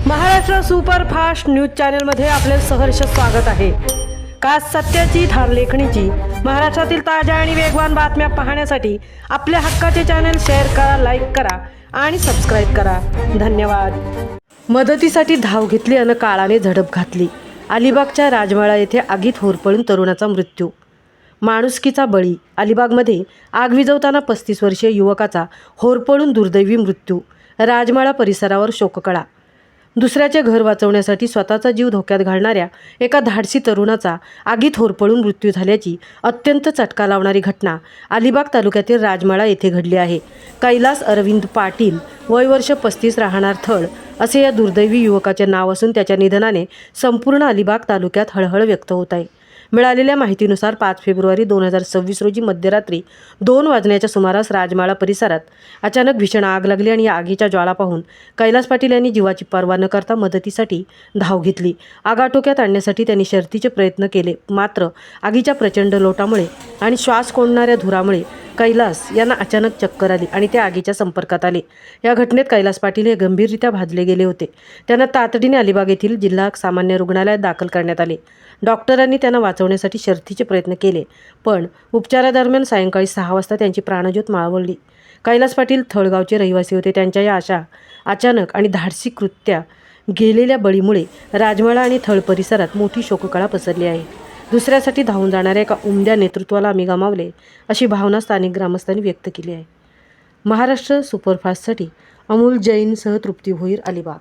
Maharashtra superfast news चॅनलमध्ये आपले सहर्ष स्वागत आहे। खास सत्याची थार लेखणीची महाराष्ट्रातील ताज्या आणि वेगवान बातम्या पाहण्यासाठी आपल्या हक्काचे चॅनल शेअर करा, लाईक करा आणि सबस्क्राईब करा। धन्यवाद। मदतीसाठी धाव घेतली आणि काळाने झडप घातली। अलिबागच्या राजमाळा येथे आगीत होरपळून तरुणाचा मृत्यू। माणुसकीचा बळी। अलिबागमध्ये आग विझवताना 35 वर्षीय युवकाचा होरपळून दुर्दैवी मृत्यू। राजमाळा परिसरावर शोककळा। दुसऱ्याचे घर वाचवण्यासाठी स्वतःचा जीव धोक्यात घालणाऱ्या एका धाडसी तरुणाचा आगीत होरपळून मृत्यू झाल्याची अत्यंत चटका लावणारी घटना अलिबाग तालुक्यातील राजमाळा येथे घडली आहे। कैलास अरविंद पाटील, वय वर्ष 35, राहणार थळ असे या दुर्दैवी युवकाचे नाव असून त्याच्या निधनाने संपूर्ण अलिबाग तालुक्यात हळहळ व्यक्त होत आहे। मिळालेल्या माहितीनुसार 5 फेब्रुवारी 2026 रोजी मध्यरात्री 2 वाजण्याच्या सुमारास राजमाळा परिसरात अचानक भीषण आग लागली आणि या आगीच्या ज्वाळा पाहून कैलास पाटील यांनी जीवाची पर्वा न करता मदतीसाठी धाव घेतली। आग आटोक्यात आणण्यासाठी त्यांनी शर्थीचे प्रयत्न केले, मात्र आगीच्या प्रचंड लोटामुळे आणि श्वास कोंडणाऱ्या धुरामुळे कैलास यांना अचानक चक्कर आली आणि ते आगीच्या संपर्कात आले। या घटनेत कैलास पाटील हे गंभीररित्या भाजले गेले होते। त्यांना तातडीने अलिबाग येथील जिल्हा सामान्य रुग्णालयात दाखल करण्यात आले। डॉक्टरांनी त्यांना वाचवण्यासाठी शर्थीचे प्रयत्न केले, पण उपचारादरम्यान सायंकाळी 6 वाजता त्यांची प्राणज्योत माळवली। कैलास पाटील थळगावचे रहिवासी होते। त्यांच्या या अशा अचानक आणि धाडसी कृत्या गेलेल्या बळीमुळे राजमाळा आणि थळ परिसरात मोठी शोककळा पसरली आहे। दुसऱ्यासाठी धावून जाणाऱ्या एका उमद्या नेतृत्वाला आम्ही गमावले, अशी भावना स्थानिक ग्रामस्थांनी व्यक्त केली आहे। महाराष्ट्र सुपरफास्टसाठी अमोल जैनसह तृप्ती भोईर, अलिबाग।